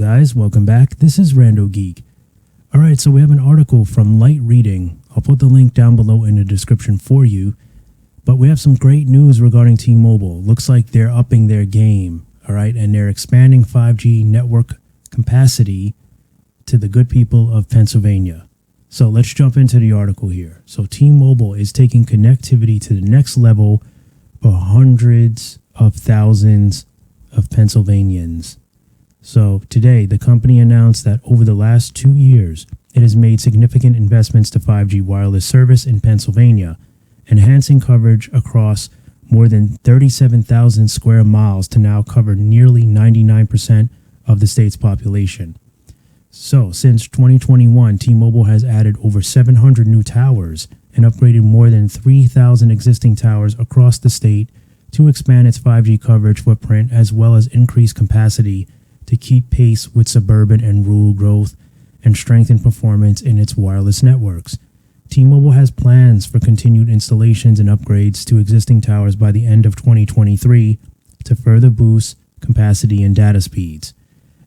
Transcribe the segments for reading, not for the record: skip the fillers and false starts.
guys, welcome back. This is RandoGEEK. Alright, so we have an article from Light Reading. I'll put the link down below in the description for you. But we have some great news regarding T-Mobile. Looks like they're upping their game, alright, and they're expanding 5G network capacity to the good people of Pennsylvania. So let's jump into the article here. So T-Mobile is taking connectivity to the next level for hundreds of thousands of Pennsylvanians. So today, the company announced that over the last 2 years, it has made significant investments to 5G wireless service in Pennsylvania, enhancing coverage across more than 37,000 square miles to now cover nearly 99% of the state's population. So, since 2021, T-Mobile has added over 700 new towers and upgraded more than 3,000 existing towers across the state to expand its 5G coverage footprint as well as increase capacity to keep pace with suburban and rural growth and strengthen performance in its wireless networks. T-Mobile has plans for continued installations and upgrades to existing towers by the end of 2023 to further boost capacity and data speeds.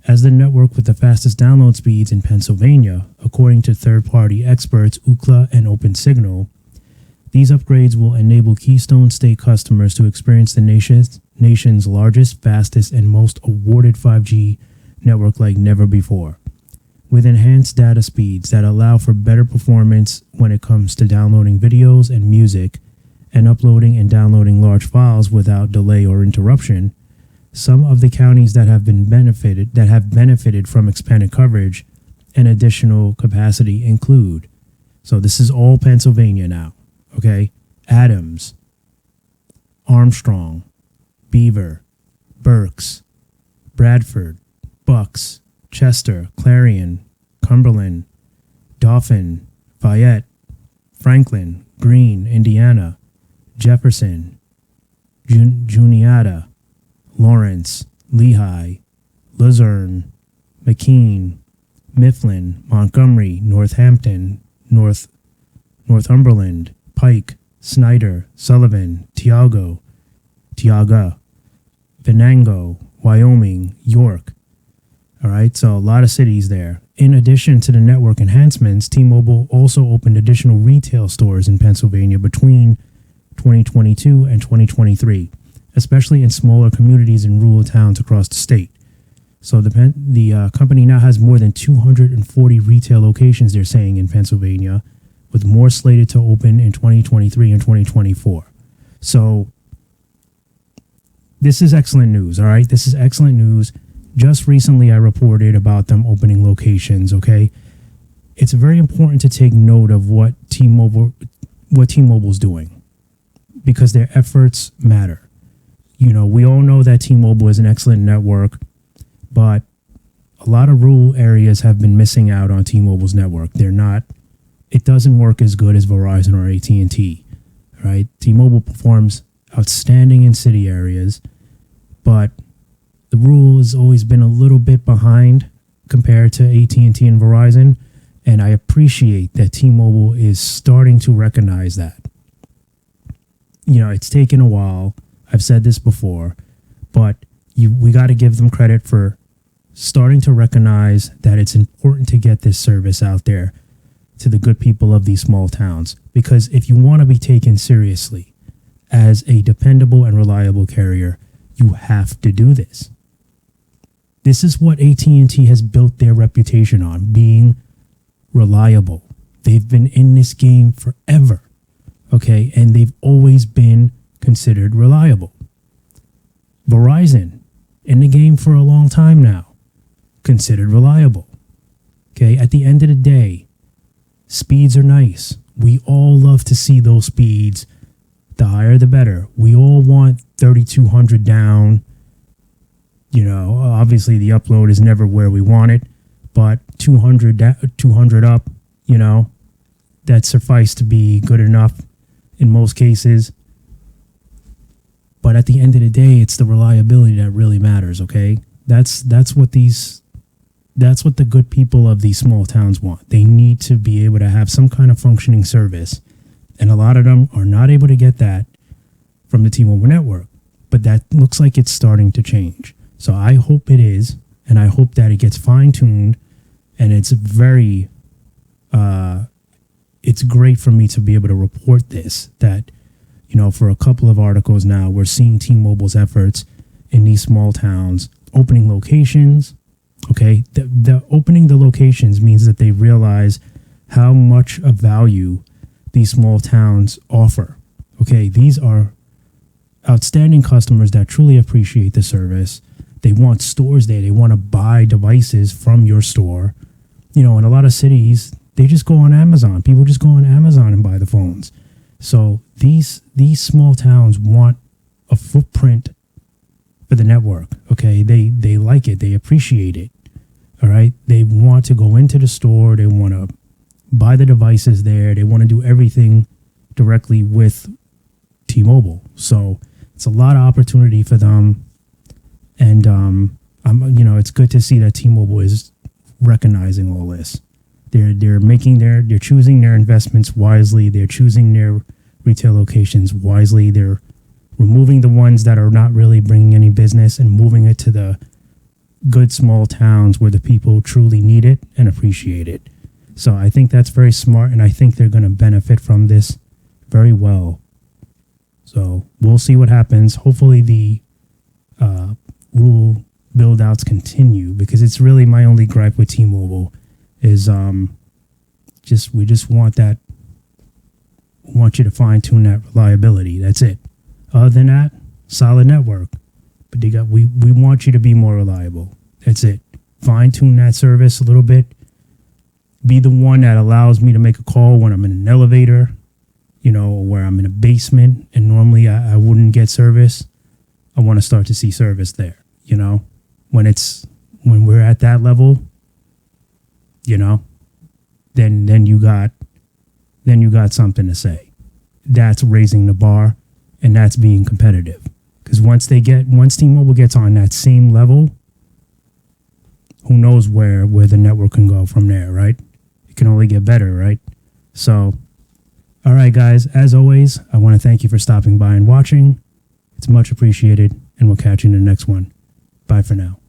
As the network with the fastest download speeds in Pennsylvania, according to third-party experts Ookla and OpenSignal, these upgrades will enable Keystone State customers to experience the nation's largest, fastest, and most awarded 5G network like never before, with enhanced data speeds that allow for better performance when it comes to downloading videos and music and uploading and downloading large files without delay or interruption. Some of the counties that have benefited from expanded coverage and additional capacity include, so this is all Pennsylvania now, okay? Adams, Armstrong, Beaver, Berks, Bradford, Bucks, Chester, Clarion, Cumberland, Dauphin, Fayette, Franklin, Greene, Indiana, Jefferson, Juniata, Lawrence, Lehigh, Luzerne, McKean, Mifflin, Montgomery, Northampton, Northumberland, Pike, Snyder, Sullivan, Tioga, Venango, Wyoming, York. All right, so a lot of cities there. In addition to the network enhancements, T-Mobile also opened additional retail stores in Pennsylvania between 2022 and 2023, especially in smaller communities and rural towns across the state. So the company now has more than 240 retail locations, they're saying, in Pennsylvania, with more slated to open in 2023 and 2024. So this is excellent news, all right? This is excellent news. Just recently, I reported about them opening locations, okay? It's very important to take note of what T-Mobile's doing, because their efforts matter. You know, we all know that T-Mobile is an excellent network, but a lot of rural areas have been missing out on T-Mobile's network. It doesn't work as good as Verizon or at&t, right? T-Mobile performs outstanding in city areas, but the rural has always been a little bit behind compared to at&t and Verizon, and I appreciate that T-Mobile is starting to recognize that. You know, it's taken a while. I've said this before, but we got to give them credit for starting to recognize that it's important to get this service out there to the good people of these small towns. Because if you want to be taken seriously as a dependable and reliable carrier, you have to do this. This is what at&t has built their reputation on, being reliable. They've been in this game forever, okay? And they've always been considered reliable. Verizon, in the game for a long time now, considered reliable. Okay, at the end of the day, speeds are nice. We all love to see those speeds. The higher the better. We all want 3200 down. You know, obviously the upload is never where we want it, but 200 up, you know, that suffice to be good enough in most cases. But at the end of the day, it's the reliability that really matters, okay? That's what the good people of these small towns want. They need to be able to have some kind of functioning service, and a lot of them are not able to get that from the T-Mobile network. But that looks like it's starting to change. So I hope it is, And I hope that it gets fine-tuned, and it's it's great for me to be able to report this, that, for a couple of articles now, we're seeing T-Mobile's efforts in these small towns, opening locations. Okay, the opening the locations means that they realize how much of value these small towns offer. Okay, these are outstanding customers that truly appreciate the service. They want stores there. They want to buy devices from your store. In a lot of cities, they just go on Amazon. People just go on Amazon and buy the phones. So these small towns want a footprint for the network. Okay, they like it. They appreciate it. All right, they want to go into the store. They want to buy the devices there. They want to do everything directly with T-Mobile. So it's a lot of opportunity for them. And it's good to see that T-Mobile is recognizing all this. They're choosing their investments wisely. They're choosing their retail locations wisely. They're removing the ones that are not really bringing any business and moving it to the good small towns where the people truly need it and appreciate it. So I think that's very smart, and I think they're going to benefit from this very well. So we'll see what happens. Hopefully the rule build-outs continue, because it's really my only gripe with T-Mobile is we just want you to fine-tune that reliability. That's it. Other than that, solid network. But we want you to be more reliable. That's it. Fine-tune that service a little bit. Be the one that allows me to make a call when I'm in an elevator, or where I'm in a basement and normally I wouldn't get service. I want to start to see service there, when we're at that level, then you got something to say. That's raising the bar, and that's being competitive. Because once T-Mobile gets on that same level, who knows where the network can go from there, right? It can only get better, right? So, all right, guys, as always, I want to thank you for stopping by and watching. It's much appreciated, and we'll catch you in the next one. Bye for now.